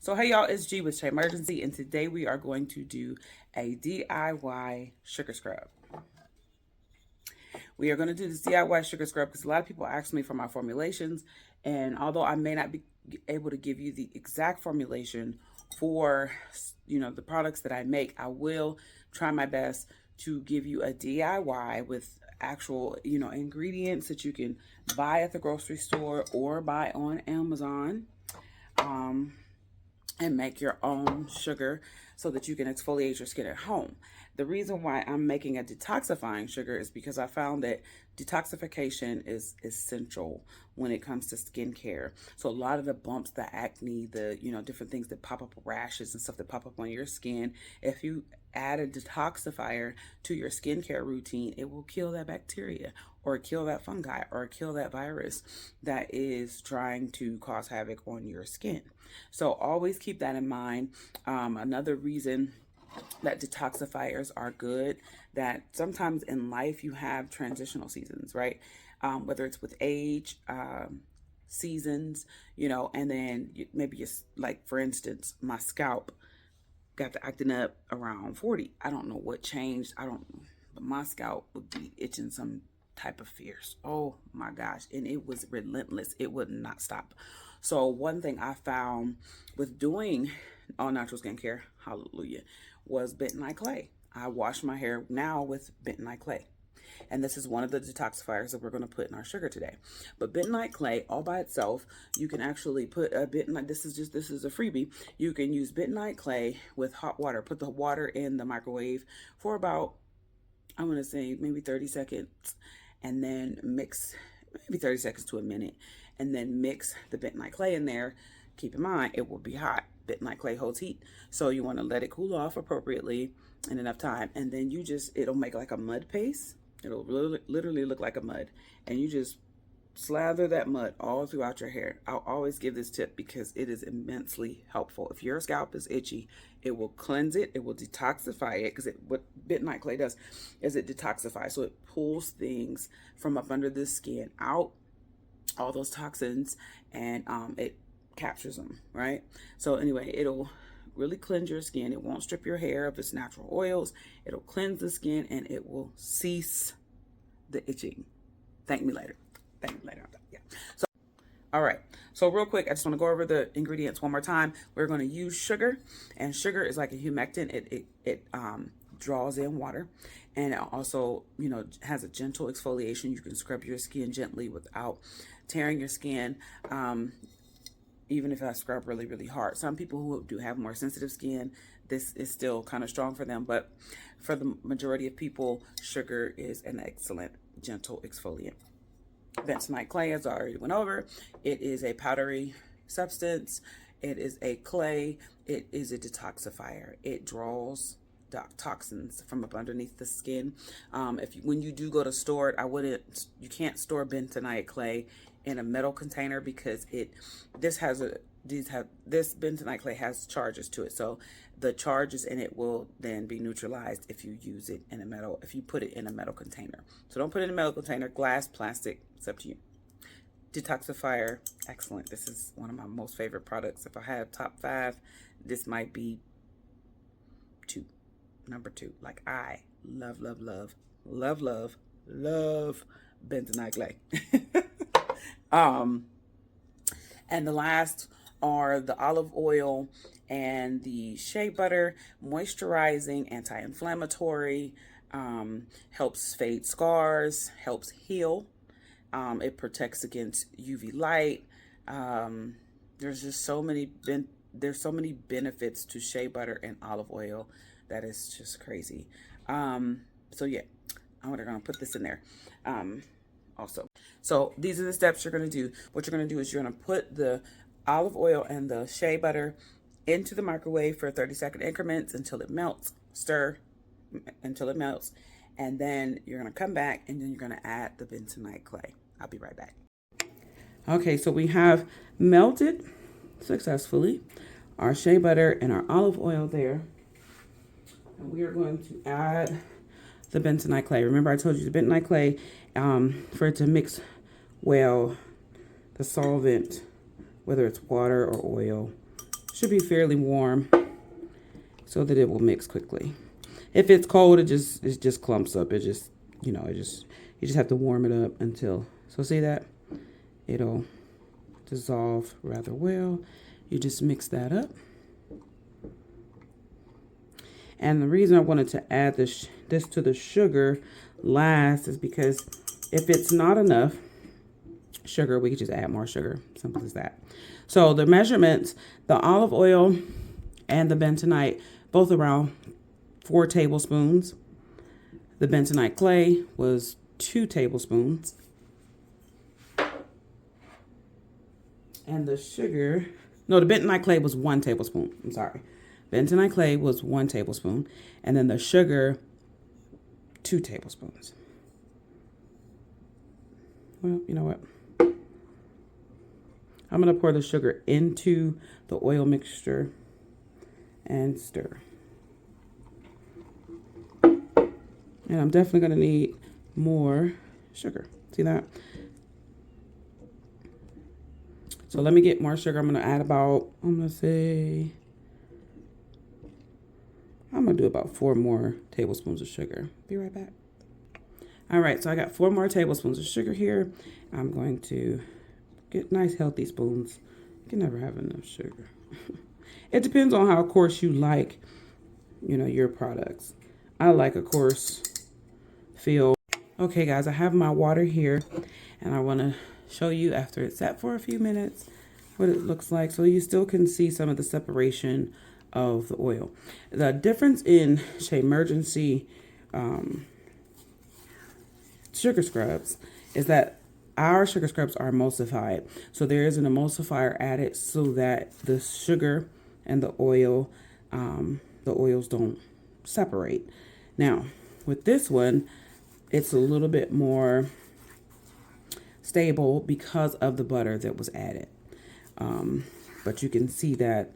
So hey y'all, it's G with Shea-Mergency, and today we are going to do a DIY sugar scrub. We are going to do this DIY sugar scrub because a lot of people ask me for my formulations, and although I may not be able to give you the exact formulation for the products that I make, I will try my best to give you a DIY with actual ingredients that you can buy at the grocery store or buy on Amazon. Um, and make your own sugar so that you can exfoliate your skin at home. The reason why I'm making a detoxifying sugar is because I found that detoxification is essential when it comes to skincare. So a lot of the bumps, the acne, the different things that pop up, rashes and stuff that pop up on your skin, if you add a detoxifier to your skincare routine, it will kill that bacteria or kill that fungi or kill that virus that is trying to cause havoc on your skin. So always keep that in mind. Another reason that detoxifiers are good, that sometimes in life you have transitional seasons, right? Whether it's with age, seasons, and then maybe it's like, for instance, my scalp got to acting up around 40. I don't know what changed. But my scalp would be itching some type of fierce. Oh my gosh. And it was relentless. It would not stop. So one thing I found with doing all natural skincare, hallelujah, was bentonite clay. I wash my hair now with bentonite clay. And this is one of the detoxifiers that we're going to put in our sugar today. But bentonite clay all by itself, you can actually put a bentonite, this is a freebie. You can use bentonite clay with hot water. Put the water in the microwave for about, I'm going to say maybe 30 seconds, and then mix, maybe 30 seconds to a minute, and then mix the bentonite clay in there. Keep in mind, it will be hot. Bentonite clay holds heat. So you want to let it cool off appropriately in enough time. And then it'll make like a mud paste. It'll literally look like a mud. And you just slather that mud all throughout your hair. I'll always give this tip because it is immensely helpful. If your scalp is itchy, it will cleanse it. It will detoxify it, because what bentonite clay does is it detoxifies. So it pulls things from up under the skin out, all those toxins, and it captures them, right? So anyway, it'll really cleanse your skin. It won't strip your hair of its natural oils. It'll cleanse the skin, and it will cease the itching. Thank me later. Thank me later. Yeah. So, all right. So real quick, I just want to go over the ingredients one more time. We're going to use sugar, and sugar is like a humectant. It draws in water, and it also has a gentle exfoliation. You can scrub your skin gently without tearing your skin. Even if I scrub really, really hard. Some people who do have more sensitive skin, this is still kind of strong for them, but for the majority of people, sugar is an excellent, gentle exfoliant. Bentonite clay, as I already went over, it is a powdery substance. It is a clay. It is a detoxifier. It draws toxins from up underneath the skin. When you do go to store it, you can't store bentonite clay in a metal container, because this bentonite clay has charges to it. So the charges in it will then be neutralized if you use it if you put it in a metal container. So don't put it in a metal container, glass, plastic, it's up to you. Detoxifier, excellent. This is one of my most favorite products. If I have top 5, this might be number 2. Like, I love, love, love, love, love, love bentonite clay. And the last are the olive oil and the shea butter, moisturizing, anti-inflammatory, helps fade scars, helps heal. It protects against UV light. There's just so many benefits to shea butter and olive oil that is just crazy. So yeah, we're gonna put this in there. Also, so these are the steps you're going to do. What you're going to do is you're going to put the olive oil and the shea butter into the microwave for 30-second increments until it melts. Stir until it melts, and then you're going to come back, and then you're going to add the bentonite clay. I'll be right back. Okay, so we have melted successfully our shea butter and our olive oil there, and we are going to add the bentonite clay. Remember, I told you the bentonite clay, for it to mix well, the solvent, whether it's water or oil, should be fairly warm so that it will mix quickly. If it's cold, it just clumps up. It just, you know, you just have to warm it up until, so see that? It'll dissolve rather well. You just mix that up. And the reason I wanted to add this to the sugar last is because if it's not enough sugar, we could just add more sugar. Simple as that. So the measurements, the olive oil and the bentonite, both around 4 tablespoons. The bentonite clay was 2 tablespoons. And the sugar, no, the bentonite clay was 1 tablespoon. I'm sorry. Bentonite clay was 1 tablespoon. And then the sugar, 2 tablespoons. Well, you know what? I'm going to pour the sugar into the oil mixture and stir. And I'm definitely going to need more sugar. See that? So let me get more sugar. I'm going to add about, I'm going to do about 4 more tablespoons of sugar. Be right back. All right, so I got 4 more tablespoons of sugar here. I'm going to get nice healthy spoons. You can never have enough sugar. It depends on how coarse you like, you know, your products. I like a coarse feel. Okay, guys, I have my water here, and I want to show you after it's sat for a few minutes what it looks like, so you still can see some of the separation of the oil. The difference in Shea-Mergency sugar scrubs is that our sugar scrubs are emulsified. So there is an emulsifier added so that the sugar and the oils don't separate. Now, with this one, it's a little bit more stable because of the butter that was added. But you can see that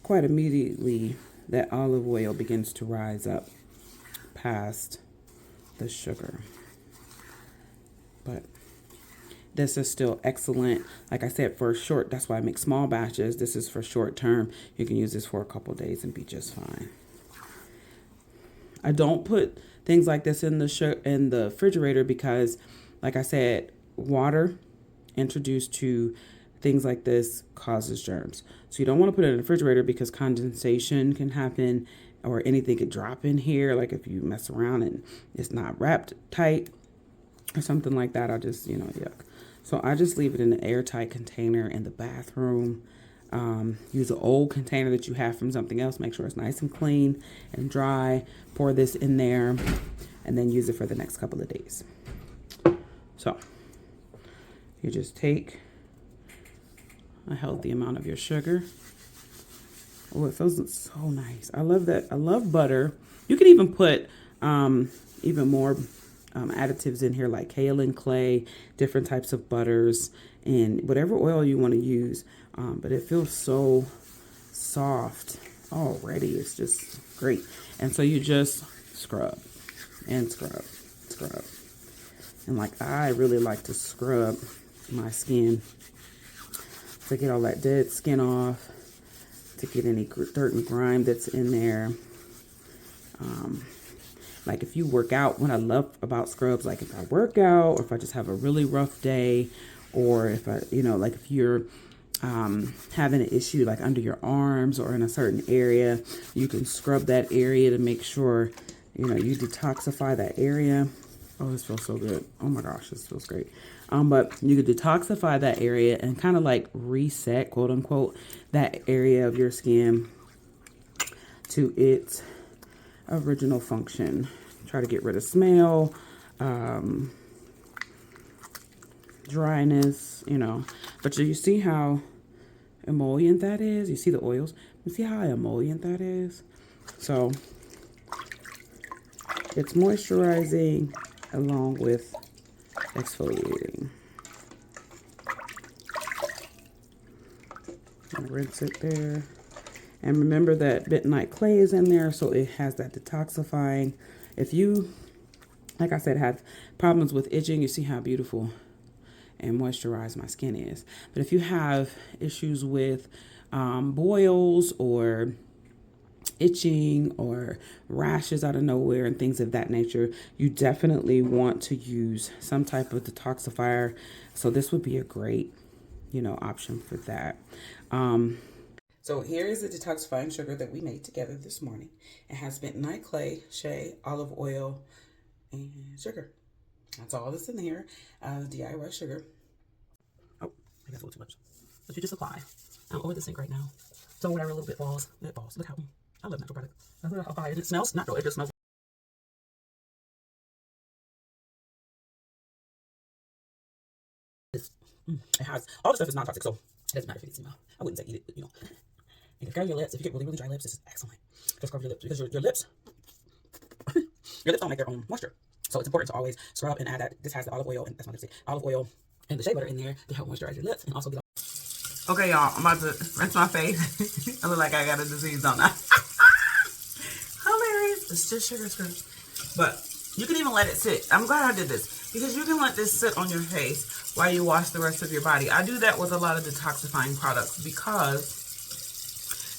quite immediately that olive oil begins to rise up past the sugar. But this is still excellent. Like I said, for short, that's why I make small batches. This is for short term. You can use this for a couple days and be just fine. I don't put things like this in the refrigerator because, like I said, water introduced to things like this causes germs. So you don't want to put it in the refrigerator because condensation can happen or anything could drop in here. Like if you mess around and it's not wrapped tight or something like that, I just, you know, yuck. So I just leave it in an airtight container in the bathroom. Use an old container that you have from something else. Make sure it's nice and clean and dry. Pour this in there and then use it for the next couple of days. So you just take a healthy amount of your sugar. Oh, it feels so nice. I love that. I love butter. You can even put even more additives in here like kaolin clay, different types of butters, and whatever oil you want to use. But it feels so soft already. It's just great. And so you just scrub and scrub, scrub. And like I really like to scrub my skin to get all that dead skin off, to get any dirt and grime that's in there. Like if you work out, what I love about scrubs, like if I work out or if I just have a really rough day, or if I, you know, like if you're having an issue like under your arms or in a certain area, you can scrub that area to make sure, you know, you detoxify that area. Oh, this feels so good. Oh my gosh, this feels great. But you could detoxify that area and kind of like reset, quote unquote, that area of your skin to its original function. Try to get rid of smell, dryness, you know. But you see how emollient that is? You see the oils? You see how emollient that is? So it's moisturizing along with exfoliating. I'll rinse it there. And remember that bentonite clay is in there, so it has that detoxifying. If you, like I said, have problems with itching, you see how beautiful and moisturized my skin is. But if you have issues with boils or itching or rashes out of nowhere and things of that nature, you definitely want to use some type of detoxifier. So this would be a great, option for that. So here is the detoxifying sugar that we made together this morning. It has bentonite clay, shea, olive oil, and sugar. That's all that's in here. DIY sugar. Oh, I got a little too much. But you just apply. I'm over the sink right now. So whatever a little bit falls, it falls. Look how I love natural product. Look how fire it smells natural. It just smells. It has all the stuff is non-toxic, so it doesn't matter if it smell. I wouldn't say eat it, but you can scrub your lips. If you get really, really dry lips, this is excellent. Just scrub your lips because your lips, your lips don't make their own moisture. So it's important to always scrub and add that. This has the olive oil and that's my lipstick. Olive oil and the shea butter in there to help moisturize your lips and also get. Okay, y'all, I'm about to rinse my face. I look like I got a disease, don't I? Hilarious. It's just sugar scrub. But you can even let it sit. I'm glad I did this because you can let this sit on your face while you wash the rest of your body. I do that with a lot of detoxifying products because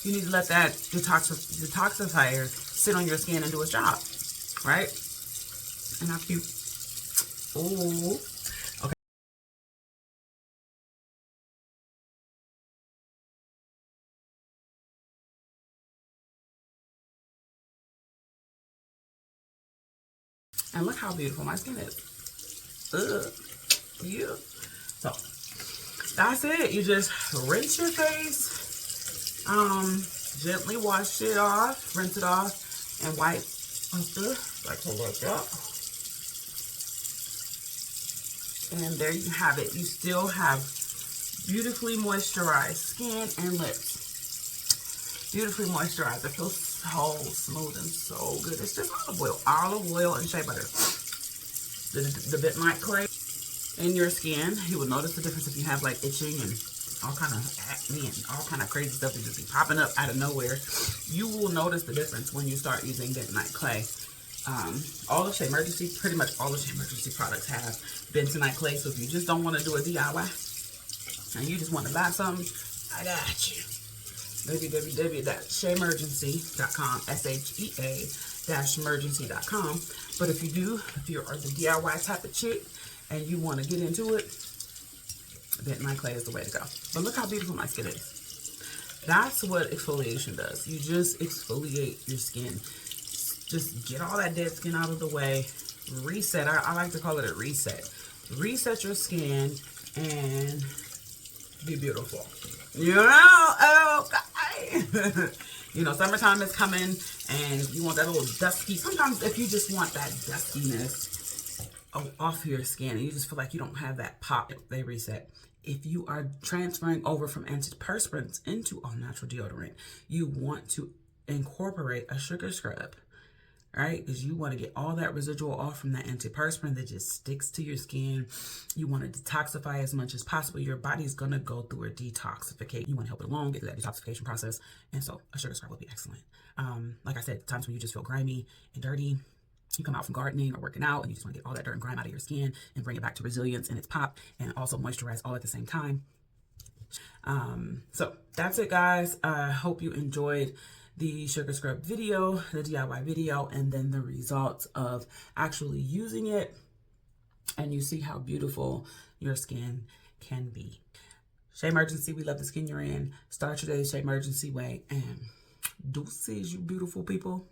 you need to let that detoxifier sit on your skin and do its job, right? And how cute. Oh, okay. And look how beautiful my skin is. Ugh. Yeah. So that's it. You just rinse your face, gently wash it off, rinse it off, and wipe like that. And there you have it. You still have beautifully moisturized skin and lips. Beautifully moisturized. It feels so smooth and so good. It's just olive oil and shea butter. The bentonite clay in your skin, you will notice the difference if you have like itching and all kind of acne and all kind of crazy stuff that just be popping up out of nowhere. You will notice the difference when you start using bentonite clay. All of Shea-Mergency, pretty much all of Shea-Mergency products have bentonite clay. So if you just don't want to do a DIY and you just want to buy something, I got you. www.Shea-Mergency.com, SHEA-Mergency.com. But if you're the DIY type of chick and you want to get into it, bentonite clay is the way to go. But look how beautiful my skin is. That's what exfoliation does. You just exfoliate your skin. Just get all that dead skin out of the way. Reset. I like to call it a reset. Reset your skin and be beautiful. Summertime is coming and you want that little dusky. Sometimes if you just want that duskiness off your skin and you just feel like you don't have that pop, they reset. If you are transferring over from antiperspirants into all natural deodorant, you want to incorporate a sugar scrub, right? Because you want to get all that residual off from that antiperspirant that just sticks to your skin. You want to detoxify as much as possible. Your body's going to go through a detoxification. You want to help it along, get through that detoxification process. And so a sugar scrub would be excellent. Like I said, times when you just feel grimy and dirty, you come out from gardening or working out and you just want to get all that dirt and grime out of your skin and bring it back to resilience and its pop and also moisturize all at the same time. So that's it, guys. I hope you enjoyed the sugar scrub video, the DIY video, and then the results of actually using it, and you see how beautiful your skin can be. Shea-Mergency, we love the skin you're in. Start your day the Shea-Mergency way, and deuces, you beautiful people.